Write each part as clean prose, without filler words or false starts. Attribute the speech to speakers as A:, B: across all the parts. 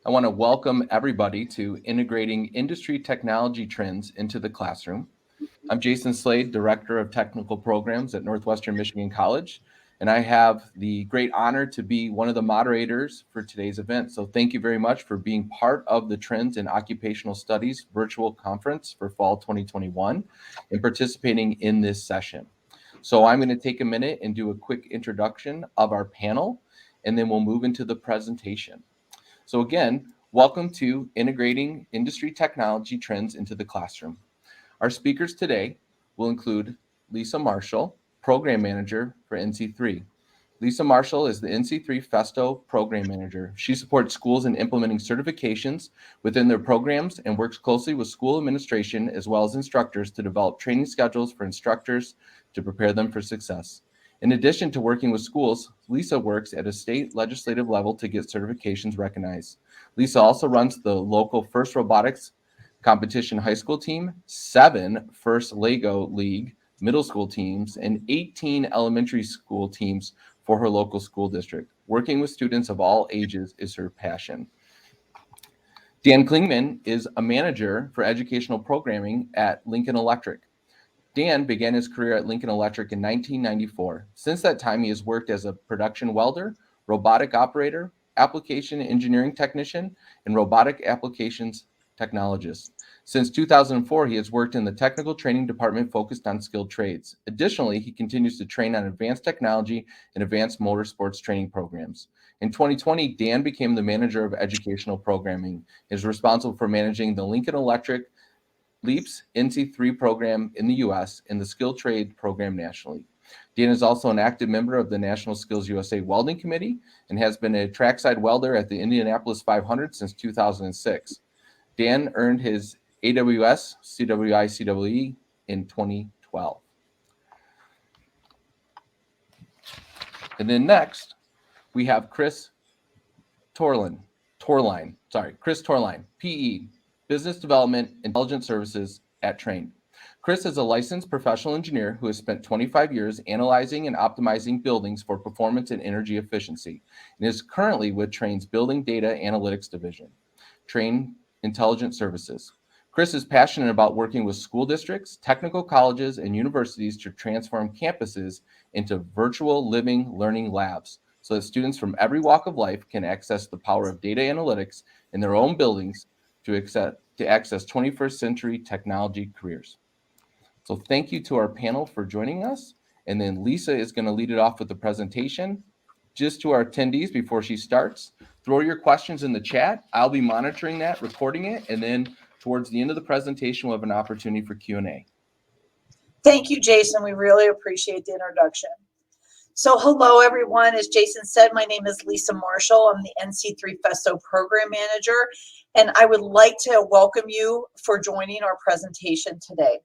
A: I want to welcome everybody to Integrating Industry Technology Trends into the Classroom. I'm Jason Slade, Director of Technical Programs at Northwestern Michigan College, and I have the great honor to be one of the moderators for today's event. So thank you very much for being part of the Trends in Occupational Studies virtual conference for fall 2021 and participating in this session. So I'm going to take a minute and do a quick introduction of our panel, and then we'll move into the presentation. So again, welcome to Integrating Industry Technology Trends into the Classroom. Our speakers today will include Lisa Marshall, Program Manager for NC3. Lisa Marshall is the NC3 Festo Program Manager. She supports schools in implementing certifications within their programs and works closely with school administration as well as instructors to develop training schedules for instructors to prepare them for success. In addition to working with schools, Lisa works at a state legislative level to get certifications recognized. Lisa also runs the local FIRST Robotics competition high school team, 7 FIRST Lego League middle school teams, and 18 elementary school teams for her local school district. Working with students of all ages is her passion. Dan Klingman is a manager for educational programming at Lincoln Electric. Dan began his career at Lincoln Electric in 1994. Since that time, he has worked as a production welder, robotic operator, application engineering technician, and robotic applications technologist. Since 2004, he has worked in the technical training department focused on skilled trades. Additionally, he continues to train on advanced technology and advanced motorsports training programs. In 2020, Dan became the manager of educational programming. He is responsible for managing the Lincoln Electric LEAPS Nc3 program in the U.S. and the Skilled Trade program nationally. Dan is also an active member of the National Skills USA Welding Committee and has been a trackside welder at the Indianapolis 500 since 2006. Dan earned his AWS CWI CWE in 2012. And then next, we have Chris Torline, PE, Business Development Intelligence Services at Trane. Chris is a licensed professional engineer who has spent 25 years analyzing and optimizing buildings for performance and energy efficiency, and is currently with Trane's Building Data Analytics Division, Trane Intelligence Services. Chris is passionate about working with school districts, technical colleges, and universities to transform campuses into virtual living learning labs so that students from every walk of life can access the power of data analytics in their own buildings to access 21st century technology careers. So thank you to our panel for joining us. And then Lisa is going to lead it off with the presentation. Just to our attendees before she starts, throw your questions in the chat. I'll be monitoring that, recording it, and then towards the end of the presentation, we'll have an opportunity for Q&A.
B: Thank you, Jason. We really appreciate the introduction. So hello, everyone. As Jason said, my name is Lisa Marshall. I'm the NC3 Festo Program Manager, and I would like to welcome you for joining our presentation today.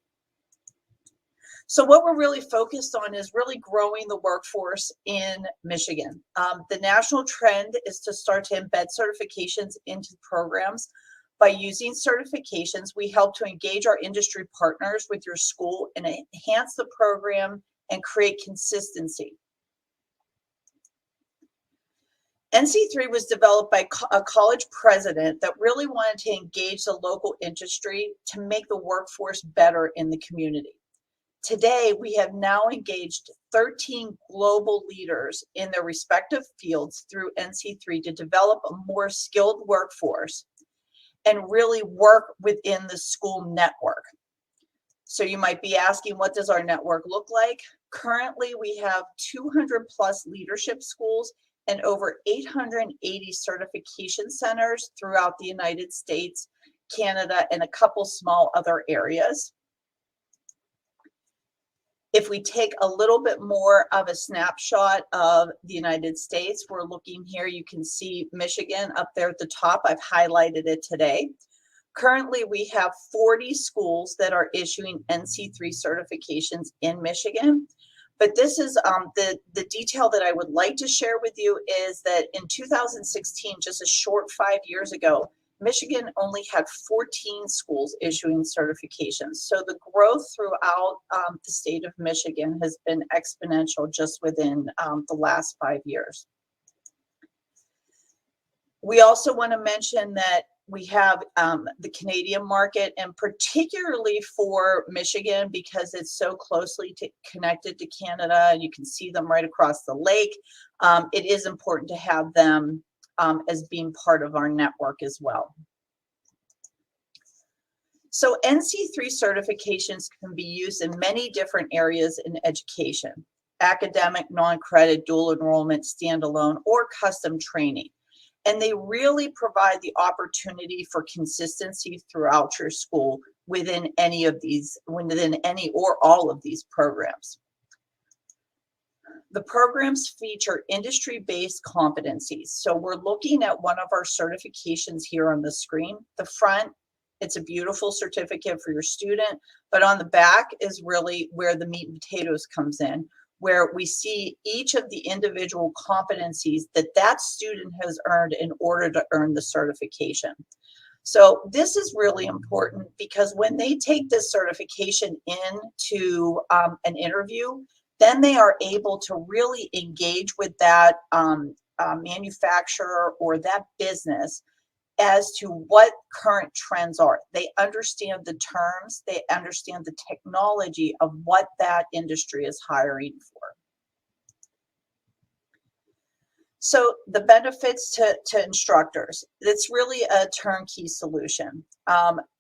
B: So what we're really focused on is really growing the workforce in Michigan. The national trend is to start to embed certifications into programs. By using certifications, we help to engage our industry partners with your school and enhance the program and create consistency. NC3 was developed by a college president that really wanted to engage the local industry to make the workforce better in the community. Today, we have now engaged 13 global leaders in their respective fields through NC3 to develop a more skilled workforce and really work within the school network. So you might be asking, what does our network look like? Currently, we have 200 plus leadership schools and over 880 certification centers throughout the United States, Canada, and a couple small other areas. If we take a little bit more of a snapshot of the United States, we're looking here, you can see Michigan up there at the top. I've highlighted it today. Currently, we have 40 schools that are issuing NC3 certifications in Michigan. But this is the detail that I would like to share with you is that in 2016, just a short 5 years ago, Michigan only had 14 schools issuing certifications. So the growth throughout the state of Michigan has been exponential just within the last 5 years. We also want to mention that we have the Canadian market, and particularly for Michigan, because it's so closely connected to Canada, and you can see them right across the lake. It is important to have them as being part of our network as well. So NC3 certifications can be used in many different areas in education: academic, non-credit, dual enrollment, standalone, or custom training. And they really provide the opportunity for consistency throughout your school within any of these, within any or all of these programs. The programs feature industry-based competencies. So we're looking at one of our certifications here on the screen. The front, it's a beautiful certificate for your student, but on the back is really where the meat and potatoes comes in, where we see each of the individual competencies that that student has earned in order to earn the certification. So this is really important, because when they take this certification into an interview, then they are able to really engage with that manufacturer or that business as to what current trends are. They understand the terms, they understand the technology of what that industry is hiring for. So the benefits to instructors, it's really a turnkey solution.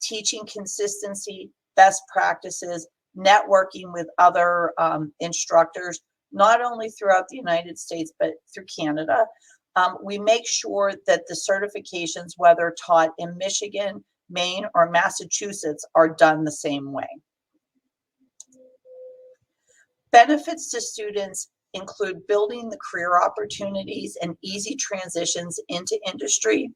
B: Teaching consistency, best practices, networking with other instructors, not only throughout the United States, but through Canada. We make sure that the certifications, whether taught in Michigan, Maine, or Massachusetts, are done the same way. Benefits to students include building the career opportunities and easy transitions into industry,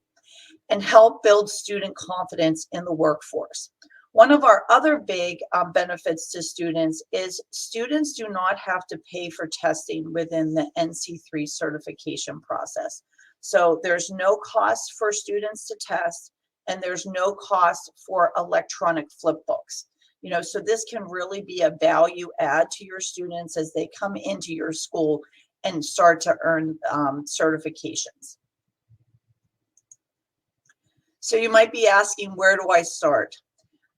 B: and help build student confidence in the workforce. One of our other big benefits to students is students do not have to pay for testing within the NC3 certification process. So there's no cost for students to test, and there's no cost for electronic flip books. You know, so this can really be a value add to your students as they come into your school and start to earn certifications. So you might be asking, where do I start?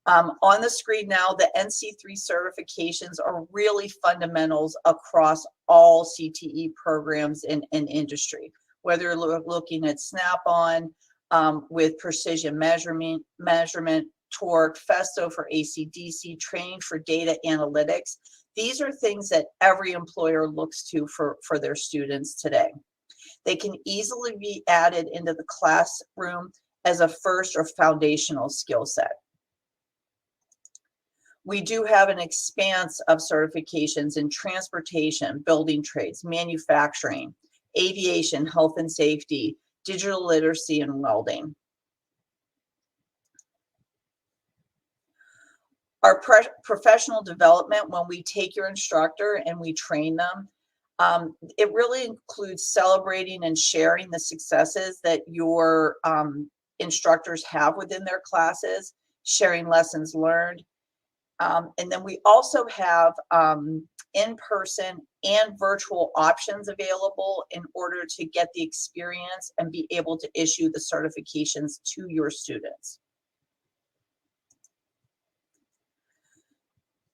B: On the screen now, the NC3 certifications are really fundamentals across all CTE programs in industry, whether you're looking at Snap-on with precision measurement, Torque, Festo for AC/DC, Trane for data analytics. These are things that every employer looks to for their students today. They can easily be added into the classroom as a first or foundational skill set. We do have an expanse of certifications in transportation, building trades, manufacturing, aviation, health and safety, digital literacy, and welding. Our professional development, when we take your instructor and we train them, it really includes celebrating and sharing the successes that your instructors have within their classes, sharing lessons learned. And then we also have in-person and virtual options available in order to get the experience and be able to issue the certifications to your students.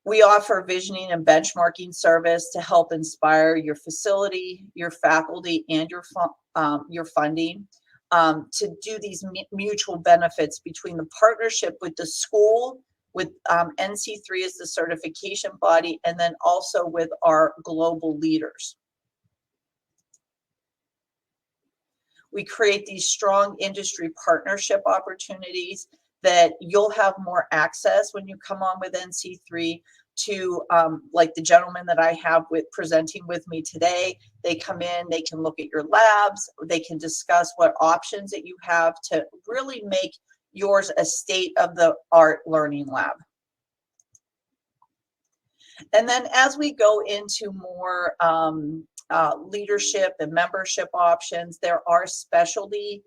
B: We offer visioning and benchmarking service to help inspire your facility, your faculty, and your funding to do these mutual benefits between the partnership with the school, with NC3 as the certification body, and then also with our global leaders. We create these strong industry partnership opportunities that you'll have more access when you come on with NC3 to, like the gentleman that I have presenting with me today. They come in, they can look at your labs, they can discuss what options that you have to really make yours a state-of-the-art learning lab. And then as we go into more leadership and membership options, there are specialty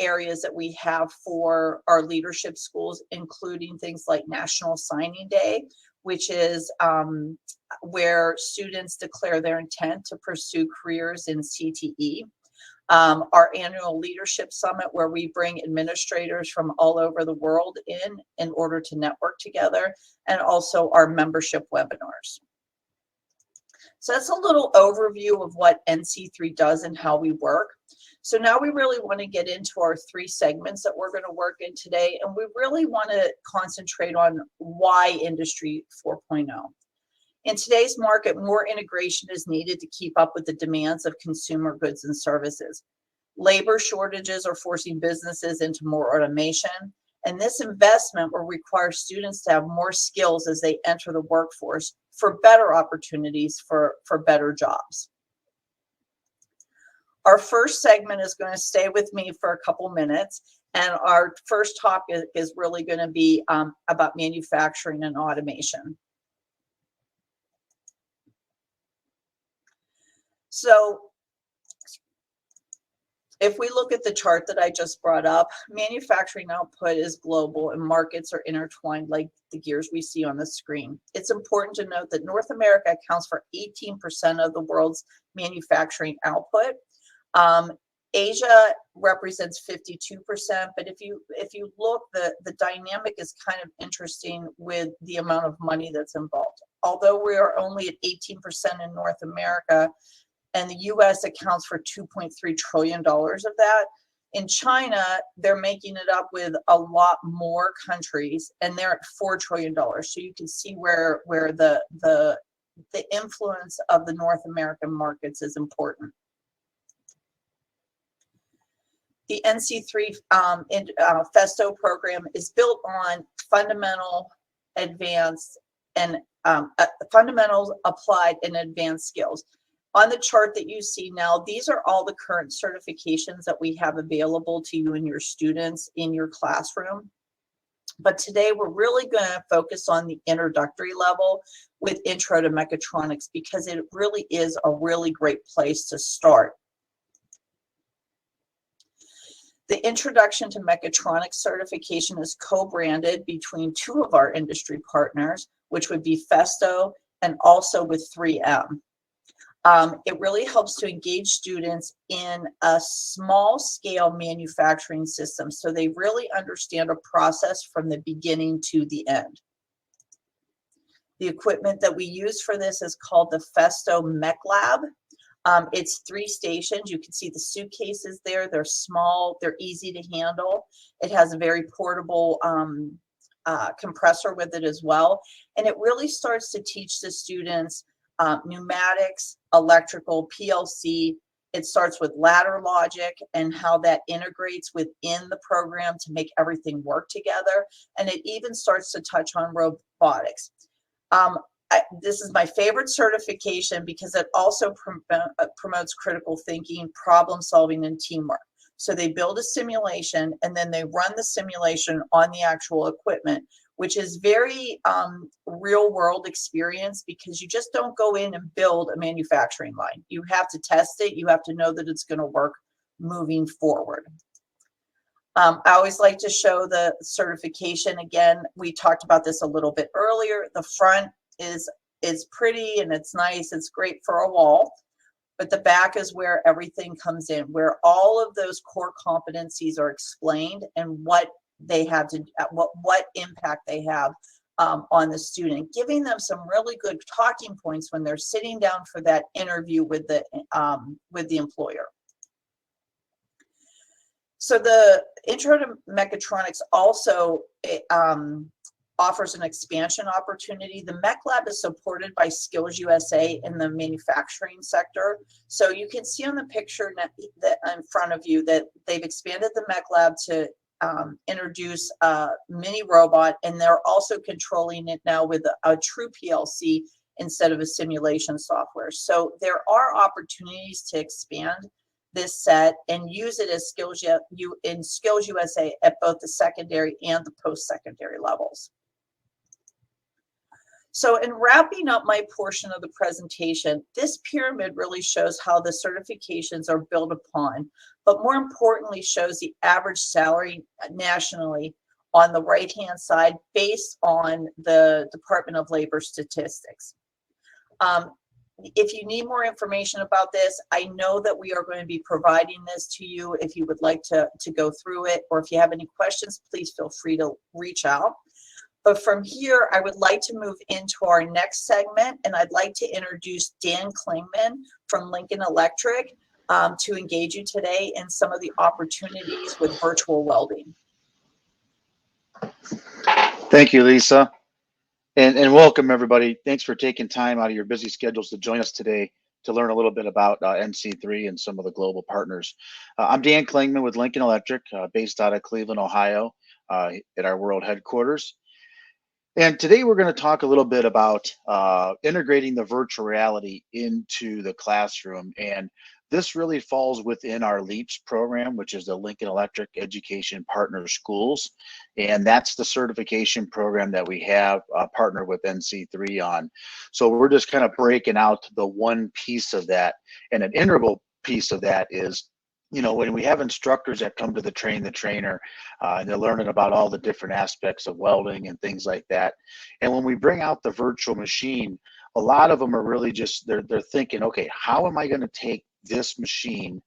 B: areas that we have for our leadership schools, including things like National Signing Day, which is where students declare their intent to pursue careers in CTE. our annual leadership summit, where we bring administrators from all over the world in order to network together, and also our membership webinars. So that's a little overview of what NC3 does and how we work. So now we really want to get into our 3 segments that we're going to work in today, and we really want to concentrate on why Industry 4.0. In today's market, more integration is needed to keep up with the demands of consumer goods and services. Labor shortages are forcing businesses into more automation, and this investment will require students to have more skills as they enter the workforce for better opportunities for better jobs. Our first segment is going to stay with me for a couple minutes, and our first talk is really going to be about manufacturing and automation. So if we look at the chart that I just brought up, manufacturing output is global and markets are intertwined like the gears we see on the screen. It's important to note that North America accounts for 18% of the world's manufacturing output. Asia represents 52%, but if you look, the dynamic is kind of interesting with the amount of money that's involved. Although we are only at 18% in North America, and the US accounts for $2.3 trillion of that. In China, they're making it up with a lot more countries, and they're at $4 trillion. So you can see where the influence of the North American markets is important. The NC3 Festo program is built on fundamental, advanced, and fundamentals, applied, and advanced skills. On the chart that you see now, these are all the current certifications that we have available to you and your students in your classroom. But today we're really going to focus on the introductory level with Intro to Mechatronics, because it really is a really great place to start. The Introduction to Mechatronics certification is co-branded between 2 of our industry partners, which would be Festo and also with 3M. It really helps to engage students in a small scale manufacturing system, so they really understand a process from the beginning to the end. The equipment that we use for this is called the Festo Mech Lab. It's 3 stations. You can see the suitcases there. They're small, they're easy to handle. It has a very portable compressor with it as well. And it really starts to teach the students pneumatics, electrical, PLC. It starts with ladder logic and how that integrates within the program to make everything work together. And it even starts to touch on robotics. This is my favorite certification because it also promotes critical thinking, problem solving, and teamwork. So they build a simulation and then they run the simulation on the actual equipment, which is very real world experience, because you just don't go in and build a manufacturing line. You have to test it. You have to know that it's going to work moving forward. I always like to show the certification. Again, we talked about this a little bit earlier. The front is pretty and it's nice. It's great for a wall. But the back is where everything comes in, where all of those core competencies are explained and what they have to, what impact they have on the student, giving them some really good talking points when they're sitting down for that interview with the employer. So the Intro to Mechatronics also offers an expansion opportunity. The Mech Lab is supported by Skills USA in the manufacturing sector. So you can see on the picture that in front of you that they've expanded the Mech Lab to introduce a mini robot, and they're also controlling it now with a true PLC instead of a simulation software. So there are opportunities to expand this set and use it as Skills USA at both the secondary and the post-secondary levels. So in wrapping up my portion of the presentation, this pyramid really shows how the certifications are built upon, but more importantly shows the average salary nationally on the right-hand side based on the Department of Labor statistics. if you need more information about this, I know that we are going to be providing this to you if you would like to go through it, or if you have any questions, please feel free to reach out. But from here, I would like to move into our next segment, and I'd like to introduce Dan Klingman from Lincoln Electric to engage you today in some of the opportunities with virtual welding.
C: Thank you, Lisa. And welcome, everybody. Thanks for taking time out of your busy schedules to join us today to learn a little bit about NC3 and some of the global partners. I'm Dan Klingman with Lincoln Electric, based out of Cleveland, Ohio, at our world headquarters. And today we're going to talk a little bit about integrating the virtual reality into the classroom. And this really falls within our LEAPS program, which is the Lincoln Electric Education Partner Schools. And that's the certification program that we have partnered with NC3 on. So we're just kind of breaking out the one piece of that. And an integral piece of that is, you know, when we have instructors that come to the trainer, and they're learning about all the different aspects of welding and things like that. And when we bring out the virtual machine, a lot of them are really just, they're thinking, okay, how am I going to take this machine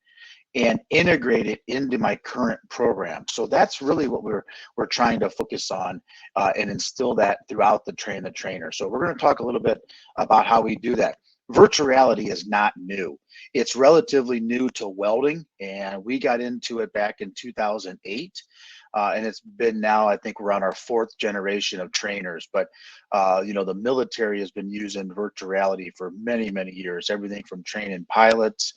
C: and integrate it into my current program? So that's really what we're trying to focus on and instill that throughout the trainer. So we're going to talk a little bit about how we do that. Virtual reality is not new. It's relatively new to welding, and we got into it back in 2008. And it's been now, I think we're on our 4th generation of trainers, but you know, the military has been using virtual reality for many, many years, everything from training pilots,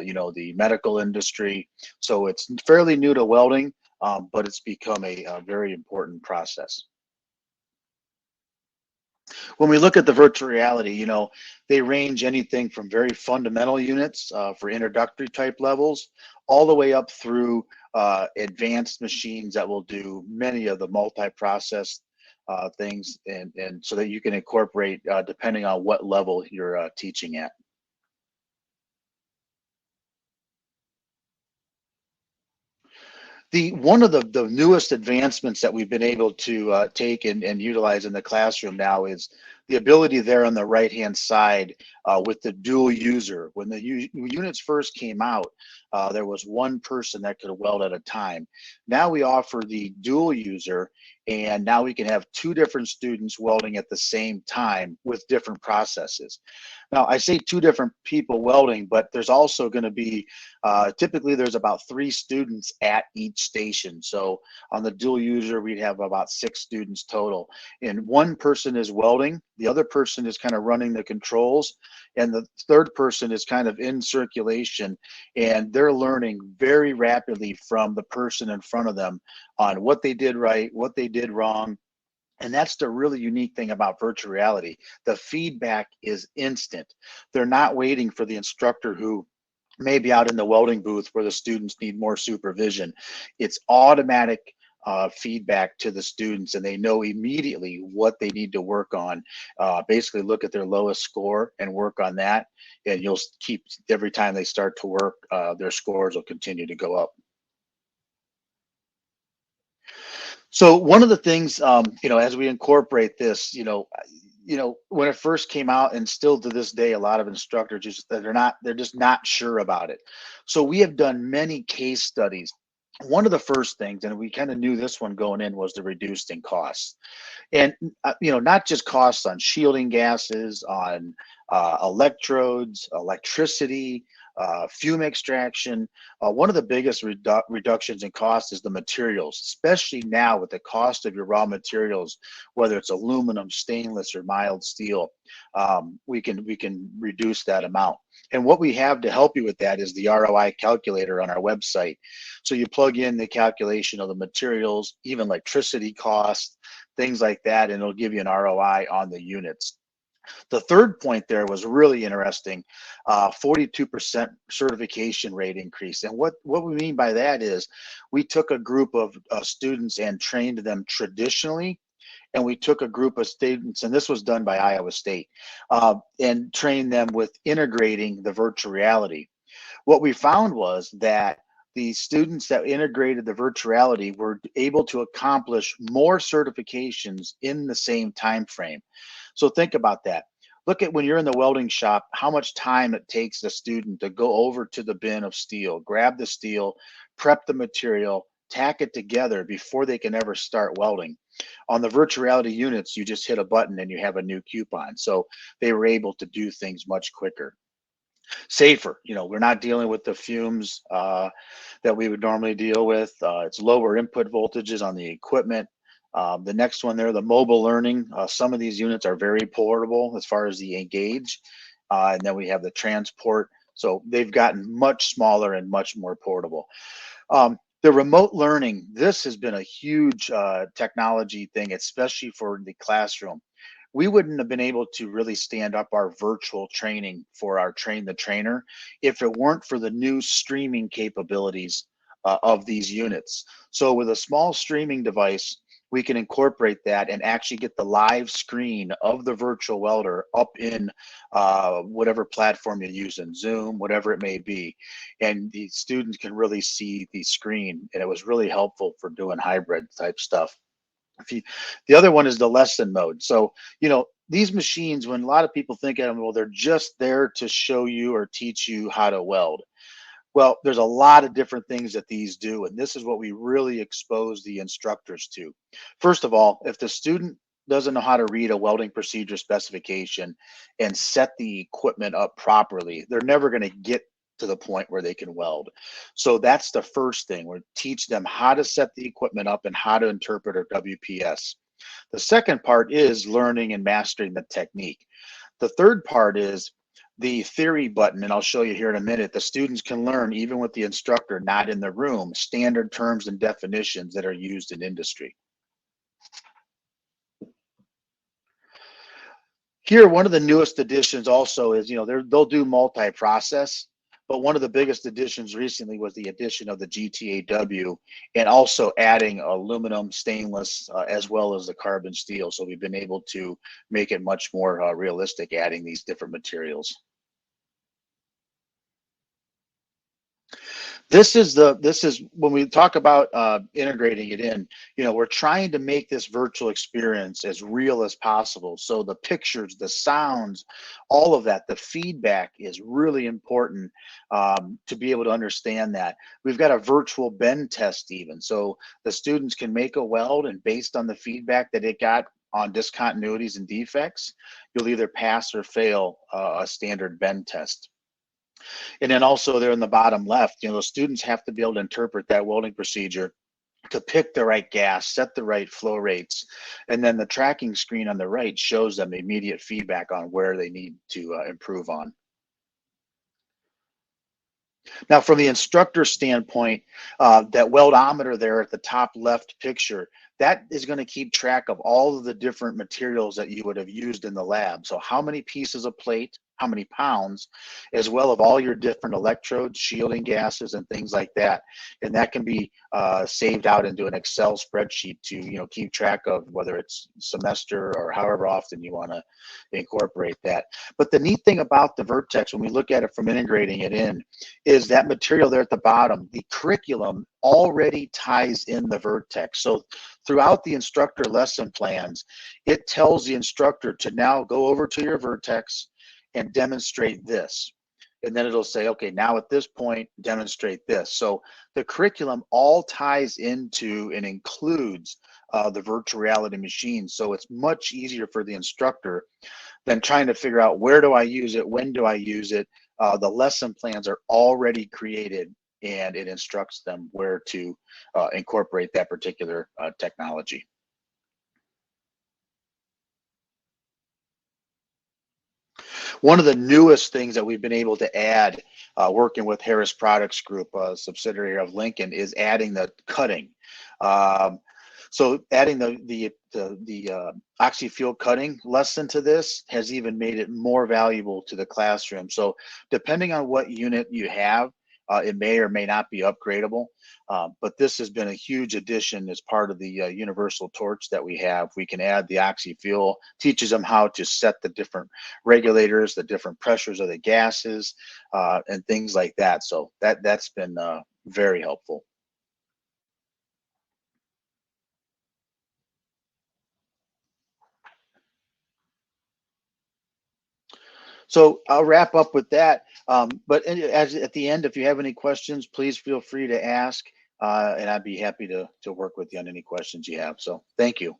C: you know, the medical industry. So it's fairly new to welding, but it's become a very important process. When we look at the virtual reality, you know, they range anything from very fundamental units for introductory type levels, all the way up through advanced machines that will do many of the multi-process things, and so that you can incorporate depending on what level you're teaching at. One of the newest advancements that we've been able to take and utilize in the classroom now is the ability there on the right-hand side with the dual user. When the units first came out, there was one person that could weld at a time. Now we offer the dual user, and now we can have 2 different students welding at the same time with different processes. Now, I say 2 different people welding, but there's also going to be, typically there's about 3 students at each station. So on the dual user, we'd have about 6 students total. And one person is welding, the other person is kind of running the controls, and the third person is kind of in circulation, and they're learning very rapidly from the person in front of them on what they did right, what they did wrong. And that's the really unique thing about virtual reality. The feedback is instant. They're not waiting for the instructor who may be out in the welding booth where the students need more supervision. It's automatic feedback to the students, and they know immediately what they need to work on. Basically look at their lowest score and work on that. And you'll keep, every time they start to work, their scores will continue to go up. So one of the things, you know, as we incorporate this, you know, when it first came out, and still to this day, a lot of instructors just, they're just not sure about it. So we have done many case studies. One of the first things, and we kind of knew this one going in, was the reduced in costs. And, you know, not just costs on shielding gases, on electrodes, electricity, fume extraction. One of the biggest reductions in cost is the materials, especially now with the cost of your raw materials, whether it's aluminum, stainless, or mild steel. We can reduce that amount. And what we have to help you with that is the ROI calculator on our website. So you plug in the calculation of the materials, even electricity costs, things like that, and it'll give you an ROI on the units. The third point there was really interesting, 42% certification rate increase. And what we mean by that is we took a group of students and trained them traditionally, and we took a group of students, and this was done by Iowa State, and trained them with integrating the virtual reality. What we found was that the students that integrated the virtual reality were able to accomplish more certifications in the same time frame. So think about that. look at when you're in the welding shop, how much time it takes the student to go over to the bin of steel, grab the steel, prep the material, tack it together before they can ever start welding. On the virtual reality units, you just hit a button and you have a new coupon. So they were able to do things much quicker. Safer, we're not dealing with the fumes that we would normally deal with. It's lower input voltages on the equipment. The next one there, the mobile learning. Some of these units are very portable as far as the engage. And then we have the transport. So they've gotten much smaller and much more portable. The remote learning, this has been a huge technology thing, especially for the classroom. We wouldn't have been able to really stand up our virtual training for our Train the Trainer if it weren't for the new streaming capabilities of these units. So with a small streaming device, we can incorporate that and actually get the live screen of the virtual welder up in whatever platform you're using, Zoom, whatever it may be. And the students can really see the screen. And it was really helpful for doing hybrid type stuff. The other one is the lesson mode. So, these machines, when a lot of people think of them, well, they're just there to show you or teach you how to weld. Well, there's a lot of different things that these do, and this is what we really expose the instructors to. First of all, if the student doesn't know how to read a welding procedure specification and set the equipment up properly, they're never going to get to the point where they can weld. So that's the first thing. We teach them how to set the equipment up and how to interpret our WPS. The second part is learning and mastering the technique. The third part is the theory button, and I'll show you here in a minute. The students can learn, even with the instructor not in the room, standard terms and definitions that are used in industry. Here, one of the newest additions also is, they'll do multi-process, but one of the biggest additions recently was the addition of the GTAW and also adding aluminum, stainless, as well as the carbon steel. So we've been able to make it much more realistic, adding these different materials. This is when we talk about integrating it in, we're trying to make this virtual experience as real as possible. So the pictures, the sounds, all of that, the feedback is really important to be able to understand that. We've got a virtual bend test even. So the students can make a weld, and based on the feedback that it got on discontinuities and defects, you'll either pass or fail a standard bend test. And then also there in the bottom left, the students have to be able to interpret that welding procedure to pick the right gas, set the right flow rates. And then the tracking screen on the right shows them immediate feedback on where they need to improve on. Now, from the instructor standpoint, that weldometer there at the top left picture, that is going to keep track of all of the different materials that you would have used in the lab. So how many pieces of plate, how many pounds, as well as all your different electrodes, shielding gases, and things like that. And that can be saved out into an Excel spreadsheet to keep track of whether it's semester or however often you want to incorporate that. But the neat thing about the Vertex, when we look at it from integrating it in, is that material there at the bottom, the curriculum already ties in the Vertex. So throughout the instructor lesson plans, it tells the instructor to now go over to your Vertex and demonstrate this. And then it'll say, okay, now at this point, demonstrate this. So the curriculum all ties into and includes the virtual reality machine. So it's much easier for the instructor than trying to figure out where do I use it, when do I use it. The lesson plans are already created, and it instructs them where to incorporate that particular technology. One of the newest things that we've been able to add, working with Harris Products Group, a subsidiary of Lincoln, is adding the cutting. So adding the oxy-fuel cutting lesson to this has even made it more valuable to the classroom. So depending on what unit you have, it may or may not be upgradable, but this has been a huge addition as part of the universal torch that we have. We can add the oxy-fuel, teaches them how to set the different regulators, the different pressures of the gases, and things like that. So that's been very helpful. So I'll wrap up with that. But as at the end, if you have any questions, please feel free to ask, and I'd be happy to work with you on any questions you have. So thank you.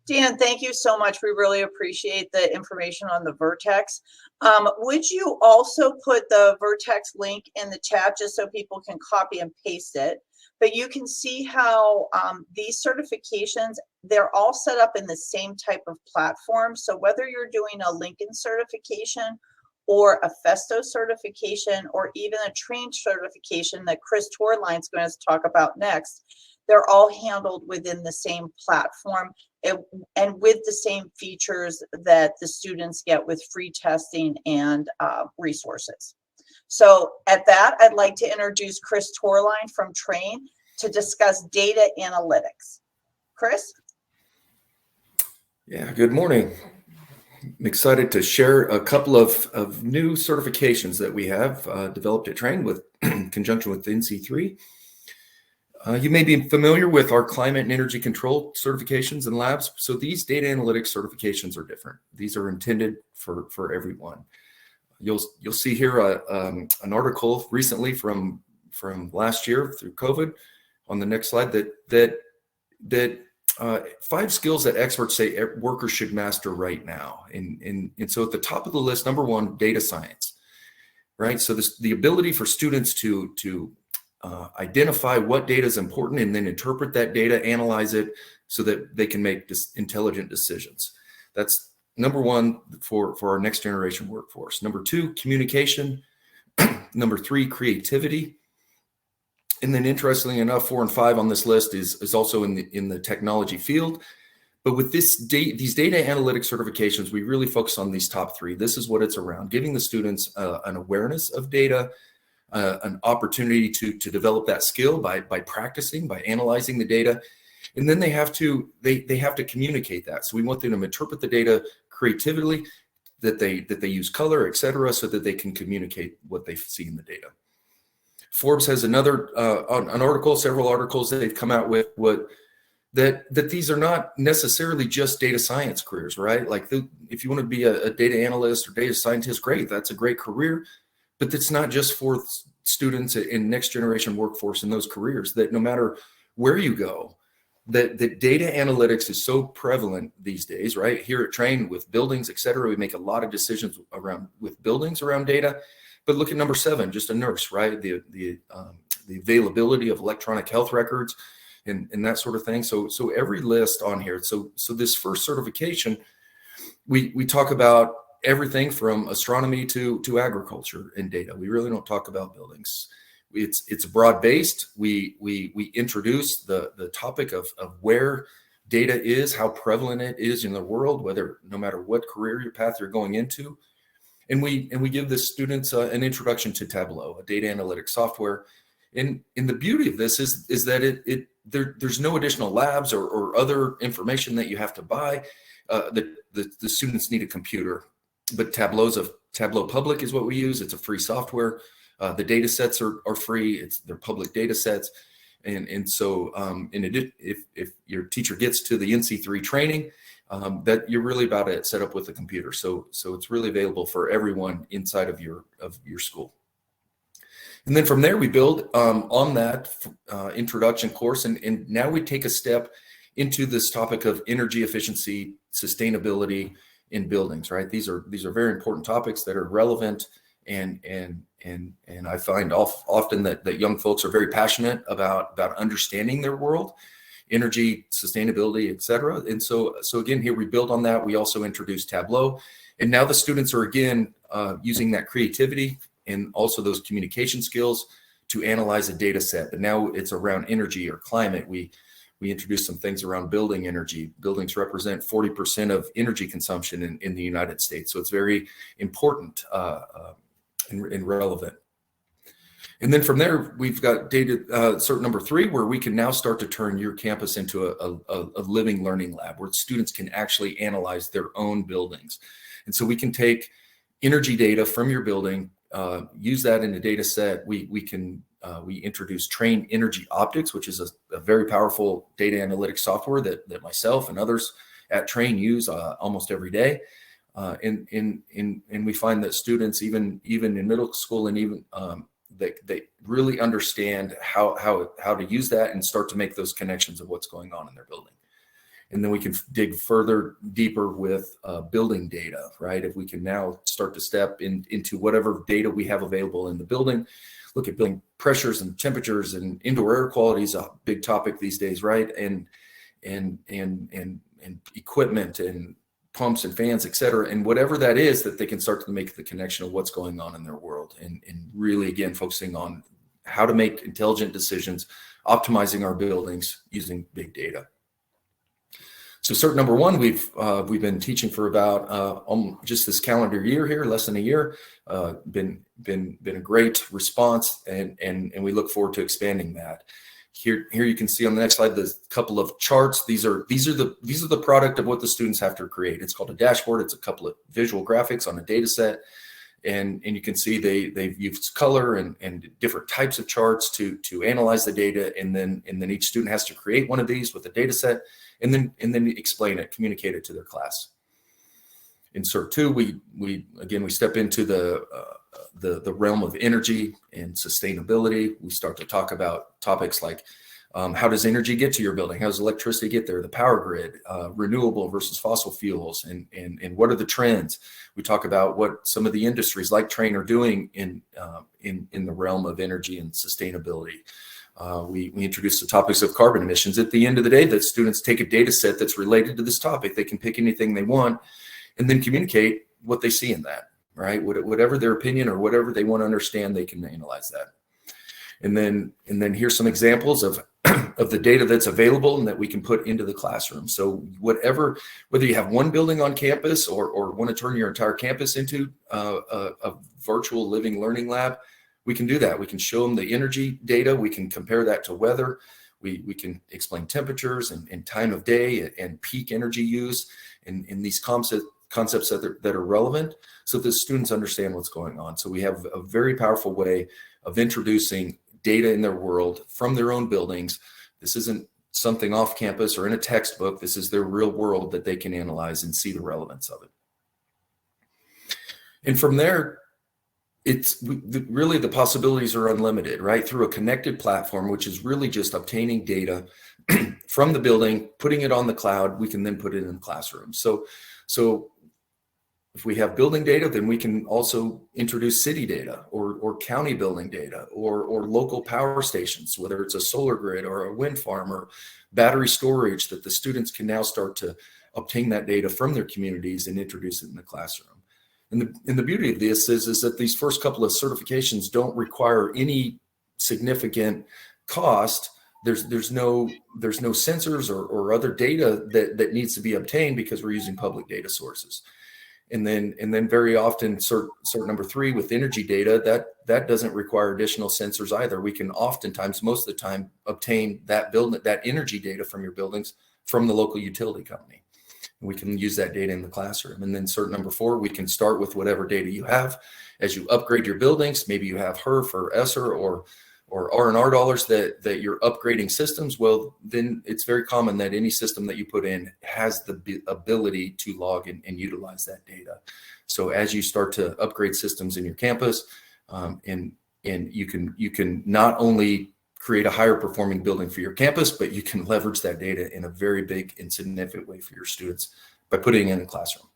B: Dan, thank you so much. We really appreciate the information on the Vertex. Would you also put the Vertex link in the chat just so people can copy and paste it? But you can see how these certifications, they're all set up in the same type of platform. So whether you're doing a Lincoln certification or a Festo certification or even a Trane certification that Chris Torline is going to talk about next, they're all handled within the same platform and with the same features that the students get with free testing and resources. So at that, I'd like to introduce Chris Torline from Trane to discuss data analytics. Chris?
D: Yeah, good morning. I'm excited to share a couple of new certifications that we have developed at Trane with in conjunction with NC3. You may be familiar with our climate and energy control certifications and labs. So these data analytics certifications are different. These are intended for everyone. You'll see here an article recently from last year through COVID on the next slide that 5 skills that experts say workers should master right now. And so at the top of the list, number 1, data science, right? So the ability for students to identify what data is important and then interpret that data, analyze it so that they can make intelligent decisions. That's number 1 for our next generation workforce. Number 2, communication. Number 3, creativity. And then interestingly enough, 4 and 5 on this list is also in the technology field. But with these data analytics certifications, we really focus on these top 3. This is what it's around, giving the students an awareness of data, an opportunity to develop that skill by practicing, by analyzing the data. And then they have to communicate that. So we want them to interpret the data creatively, that they use color, et cetera, so that they can communicate what they see in the data. Forbes has another an article, several articles that they've come out with that these are not necessarily just data science careers, right? Like if you want to be a data analyst or data scientist, great, that's a great career, but it's not just for students in next generation workforce in those careers. That no matter where you go, that data analytics is so prevalent these days, right? Here at Trane with buildings, et cetera, we make a lot of decisions with buildings around data. But look at number 7, just a nurse, right? The availability of electronic health records and that sort of thing. So every list on here. So this first certification, we talk about everything from astronomy to agriculture and data. We really don't talk about buildings. It's broad based. We introduce the topic of where data is, how prevalent it is in the world, no matter what career path you're going into. And we give the students an introduction to Tableau, a data analytics software. And the beauty of this is that there's no additional labs or other information that you have to buy. The students need a computer, but Tableau Public is what we use. It's a free software. The data sets are free. They're public data sets. And so in addition, if your teacher gets to the NC3 training, that you're really about to set up with a computer. So it's really available for everyone inside of your school. And then from there, we build on that introduction course. And now we take a step into this topic of energy efficiency, sustainability in buildings, right? These are very important topics that are relevant. And I find often that young folks are very passionate about understanding their world, energy, sustainability, et cetera. And so again, here we build on that. We also introduce Tableau. And now the students are again using that creativity and also those communication skills to analyze a data set. But now it's around energy or climate. We introduce some things around building energy. Buildings represent 40% of energy consumption in the United States. So it's very important and relevant. And then from there, we've got data cert number 3, where we can now start to turn your campus into a living learning lab where students can actually analyze their own buildings. And so we can take energy data from your building, use that in a data set. We introduce Trane Energy Optics, which is a very powerful data analytics software that myself and others at Trane use almost every day. And we find that students, even in middle school, and even they really understand how to use that and start to make those connections of what's going on in their building. And then we can dig further, deeper with building data, right? If we can now start to step into whatever data we have available in the building, look at building pressures and temperatures, and indoor air quality is a big topic these days, right? And equipment and pumps and fans, et cetera, and whatever that is, that they can start to make the connection of what's going on in their world, and really, again, focusing on how to make intelligent decisions, optimizing our buildings using big data. So cert number one, we've been teaching for about just this calendar year here, less than a year. Been a great response, and we look forward to expanding that. Here you can see on the next slide there's a couple of charts. These are the product of what the students have to create. It's called a dashboard. It's a couple of visual graphics on a data set, and you can see they've used color and different types of charts to analyze the data, and then each student has to create one of these with a data set, and then explain it, communicate it to their class. In Cert 2, we step into the realm of energy and sustainability. We start to talk about topics like how does energy get to your building? How does electricity get there? The power grid, renewable versus fossil fuels, and what are the trends? We talk about what some of the industries like Trane are doing in the realm of energy and sustainability. We introduce the topics of carbon emissions. At the end of the day, that students take a data set that's related to this topic. They can pick anything they want and then communicate what they see in that, right? Whatever their opinion or whatever they want to understand, they can analyze that. And then here's some examples of the data that's available and that we can put into the classroom. So whether you have one building on campus or want to turn your entire campus into a virtual living learning lab, we can do that. We can show them the energy data. We can compare that to weather. We can explain temperatures and time of day and peak energy use and these concepts that are relevant, so that the students understand what's going on. So we have a very powerful way of introducing data in their world from their own buildings. This isn't something off campus or in a textbook. This is their real world that they can analyze and see the relevance of it. And from there, really the possibilities are unlimited, right? Through a connected platform, which is really just obtaining data from the building, putting it on the cloud, we can then put it in the classroom. So if we have building data, then we can also introduce city data or county building data or local power stations, whether it's a solar grid or a wind farm or battery storage, that the students can now start to obtain that data from their communities and introduce it in the classroom. And the beauty of this is that these first couple of certifications don't require any significant cost. There's no sensors or other data that needs to be obtained, because we're using public data sources. And then very often cert number 3 with energy data, that doesn't require additional sensors either. We can oftentimes, most of the time, obtain that energy data from your buildings from the local utility company. And we can use that data in the classroom. And then cert number 4, we can start with whatever data you have. As you upgrade your buildings, maybe you have HERF or ESSER or R&R dollars that you're upgrading systems. Well, then it's very common that any system that you put in has the ability to log and utilize that data. So as you start to upgrade systems in your campus, and you can not only create a higher performing building for your campus, but you can leverage that data in a very big and significant way for your students by putting it in a classroom.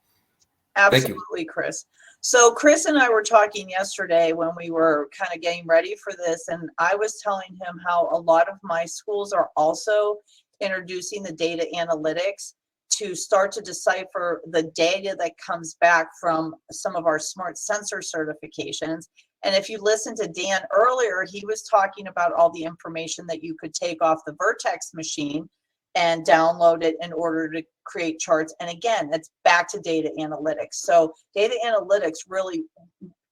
B: Absolutely, Chris. So Chris and I were talking yesterday when we were kind of getting ready for this, and I was telling him how a lot of my schools are also introducing the data analytics to start to decipher the data that comes back from some of our smart sensor certifications. And if you listen to Dan earlier, he was talking about all the information that you could take off the Vertex machine and download it in order to create charts. And again, it's back to data analytics. So data analytics really,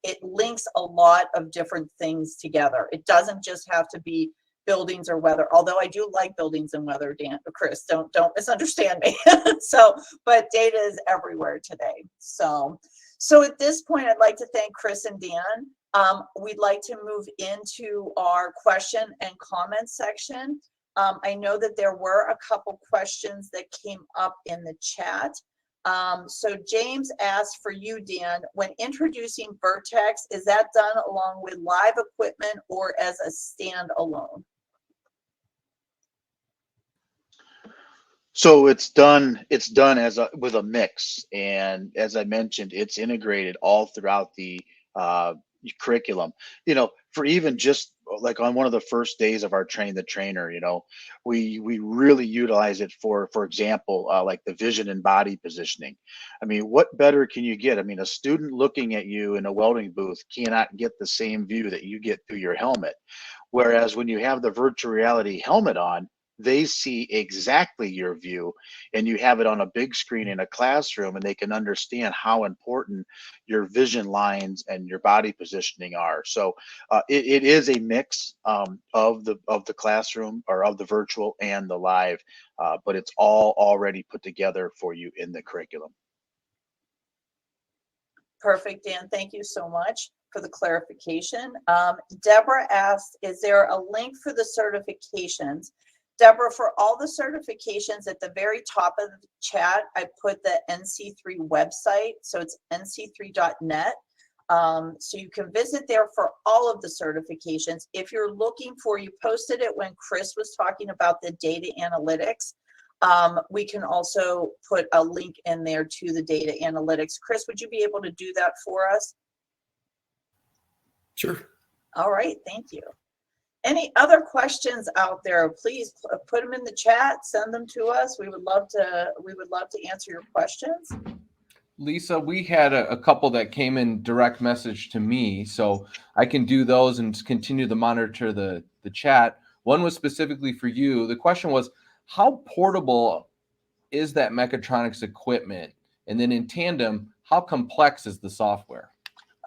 B: it links a lot of different things together. It doesn't just have to be buildings or weather, although I do like buildings and weather, Dan, Chris, don't misunderstand me. But data is everywhere today. So at this point, I'd like to thank Chris and Dan. We'd like to move into our question and comment section. I know that there were a couple questions that came up in the chat. So James asked for you, Dan, when introducing Vertex, is that done along with live equipment or as a standalone?
C: So it's done as with a mix, and as I mentioned, it's integrated all throughout the curriculum. You know, for even just like on one of the first days of our train the trainer, you know, we really utilize it for example, like the vision and body positioning. I mean, what better can you get? I mean, a student looking at you in a welding booth cannot get the same view that you get through your helmet. Whereas when you have the virtual reality helmet on, they see exactly your view, and you have it on a big screen in a classroom, and they can understand how important your vision lines and your body positioning are. So it is a mix of the classroom, or of the virtual and the live, but it's all already put together for you in the curriculum.
B: Perfect, Dan. Thank you so much for the clarification. Deborah asked, is there a link for the certifications? Deborah, for all the certifications at the very top of the chat, I put the NC3 website. So it's nc3.net. So you can visit there for all of the certifications. If you're looking for, you posted it when Chris was talking about the data analytics. We can also put a link in there to the data analytics. Chris, would you be able to do that for us?
D: Sure.
B: All right, thank you. Any other questions out there? Please put them in the chat, send them to us. We would love to answer your questions.
A: Lisa, we had a couple that came in direct message to me, so I can do those and continue to monitor the chat. One was specifically for you. The question was, how portable is that mechatronics equipment? And then in tandem, how complex is the software?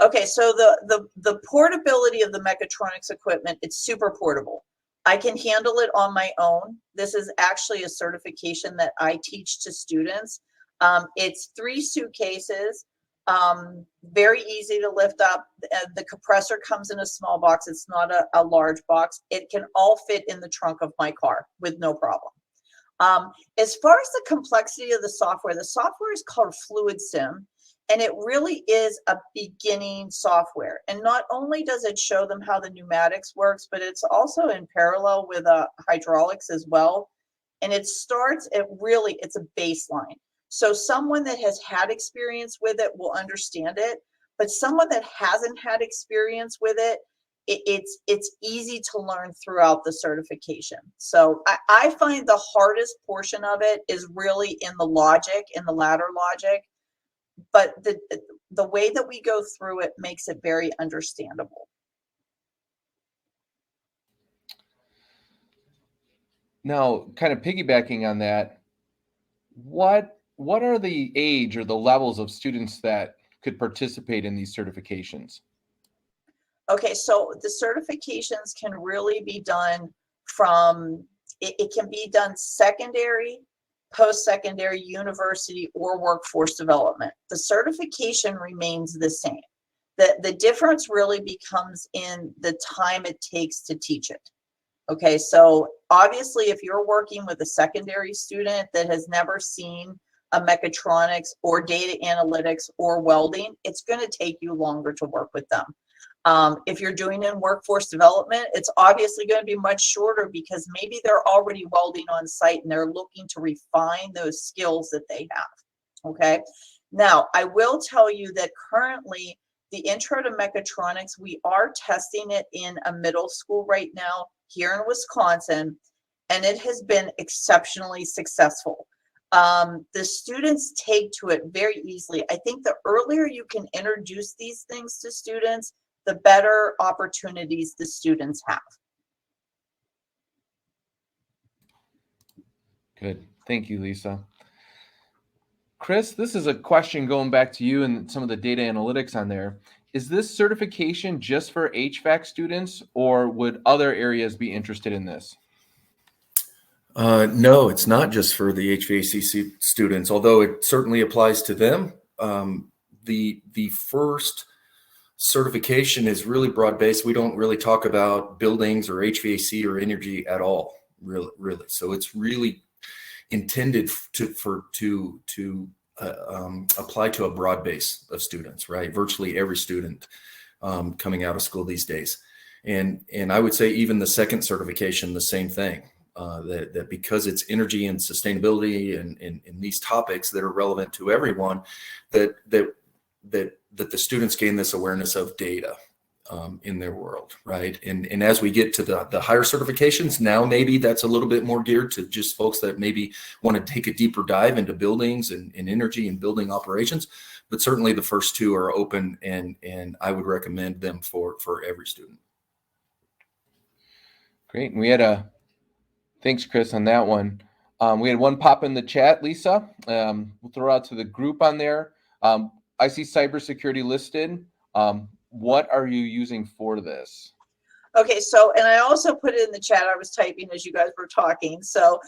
B: Okay, so the portability of the mechatronics equipment, it's super portable. I can handle it on my own. This is actually a certification that I teach to students. It's 3 suitcases, very easy to lift up. The compressor comes in a small box. It's not a large box. It can all fit in the trunk of my car with no problem. As far as the complexity of the software is called Fluid Sim. And it really is a beginning software. And not only does it show them how the pneumatics works, but it's also in parallel with hydraulics as well. And it starts at it's a baseline. So someone that has had experience with it will understand it, but someone that hasn't had experience with it, it's easy to learn throughout the certification. So I find the hardest portion of it is really in the ladder logic. But the way that we go through it makes it very understandable.
A: Now, kind of piggybacking on that, what are the age or the levels of students that could participate in these certifications?
B: Okay, so the certifications can really be done from, it can be done secondary, post-secondary, university, or workforce development. The certification remains the same. The difference really becomes in the time it takes to teach it. Okay, so obviously if you're working with a secondary student that has never seen a mechatronics or data analytics or welding, it's going to take you longer to work with them. If you're doing in workforce development, it's obviously going to be much shorter because maybe they're already welding on site and they're looking to refine those skills that they have. Okay. Now, I will tell you that currently the Intro to Mechatronics, we are testing it in a middle school right now here in Wisconsin, and it has been exceptionally successful. The students take to it very easily. I think the earlier you can introduce these things to students, the better opportunities the students have.
A: Good. Thank you, Lisa. Chris, this is a question going back to you and some of the data analytics on there. Is this certification just for HVAC students, or would other areas be interested in this?
D: No, it's not just for the HVAC students, although it certainly applies to them. The first certification is really broad-based. We don't really talk about buildings or HVAC or energy at all, really. So it's really intended to apply to a broad base of students, right? Virtually every student coming out of school these days. And I would say even the second certification, the same thing, that because it's energy and sustainability and these topics that are relevant to everyone, that the students gain this awareness of data in their world, right? And as we get to the higher certifications, now maybe that's a little bit more geared to just folks that maybe want to take a deeper dive into buildings and energy and building operations. But certainly the first two are open, and I would recommend them for every student.
A: Great. And we had thanks, Chris, on that one. We had one pop in the chat, Lisa. We'll throw out to the group on there. I see cybersecurity listed. What are you using for this?
B: Okay, so, and I also put it in the chat, I was typing as you guys were talking. So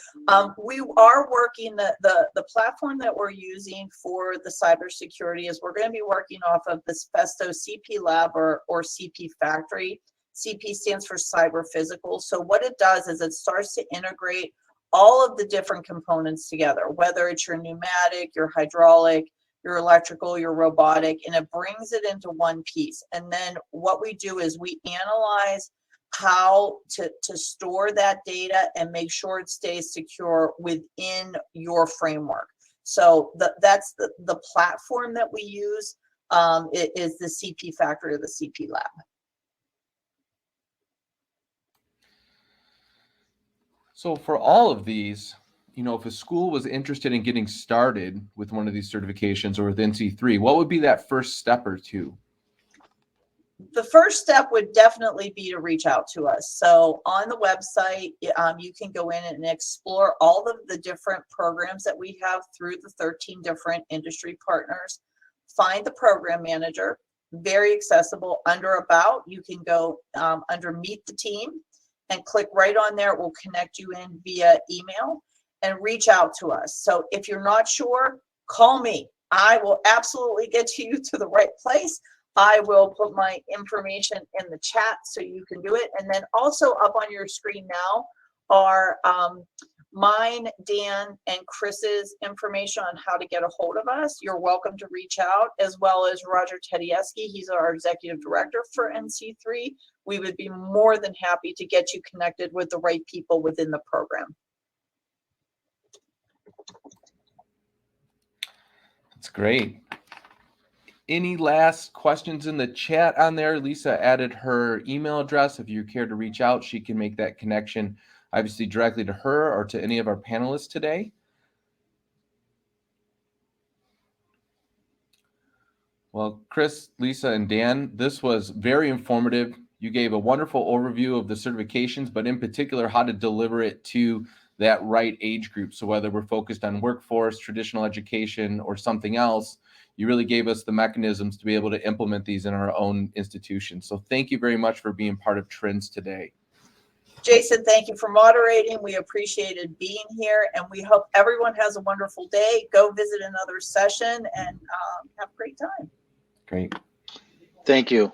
B: we are working, the platform that we're using for the cybersecurity is we're going to be working off of this Festo CP Lab or CP Factory. CP stands for cyber physical. So what it does is it starts to integrate all of the different components together, whether it's your pneumatic, your hydraulic, your electrical, your robotic, and it brings it into one piece. And then what we do is we analyze how to store that data and make sure it stays secure within your framework. So that's the platform that we use. It is the CP Factory or the CP Lab.
A: So for all of these, you know, if a school was interested in getting started with one of these certifications or with NC3, what would be that first step or two?
B: The first step would definitely be to reach out to us. So on the website, you can go in and explore all of the different programs that we have through the 13 different industry partners. Find the program manager, very accessible. Under About, you can go under Meet the Team and click right on there. It will connect you in via email and reach out to us. So if you're not sure, call me. I will absolutely get you to the right place. I will put my information in the chat so you can do it. And then also up on your screen now are mine, Dan, and Chris's information on how to get a hold of us. You're welcome to reach out, as well as Roger Tedeschi. He's our executive director for NC3. We would be more than happy to get you connected with the right people within the program.
A: That's great. Any last questions in the chat on there? Lisa added her email address. If you care to reach out, she can make that connection, obviously directly to her or to any of our panelists today. Well, Chris, Lisa, and Dan, this was very informative. You gave a wonderful overview of the certifications, but in particular, how to deliver it to that right age group. So whether we're focused on workforce, traditional education, or something else, you really gave us the mechanisms to be able to implement these in our own institutions. So thank you very much for being part of Trends today.
B: Jason, thank you for moderating. We appreciated being here, and we hope everyone has a wonderful day. Go visit another session and have a great time.
A: Great.
C: Thank you.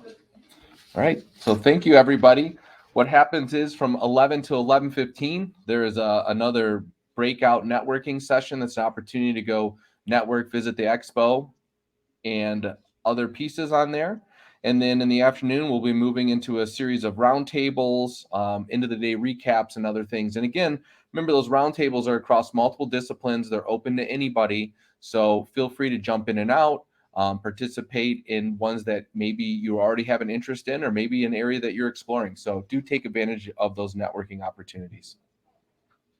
A: All right. So thank you, everybody. What happens is from 11 to 11:15, there is another breakout networking session. That's an opportunity to go network, visit the expo, and other pieces on there. And then in the afternoon, we'll be moving into a series of roundtables, end of the day recaps, and other things. And again, remember those roundtables are across multiple disciplines. They're open to anybody. So feel free to jump in and out, participate in ones that maybe you already have an interest in, or maybe an area that you're exploring. So do take advantage of those networking opportunities.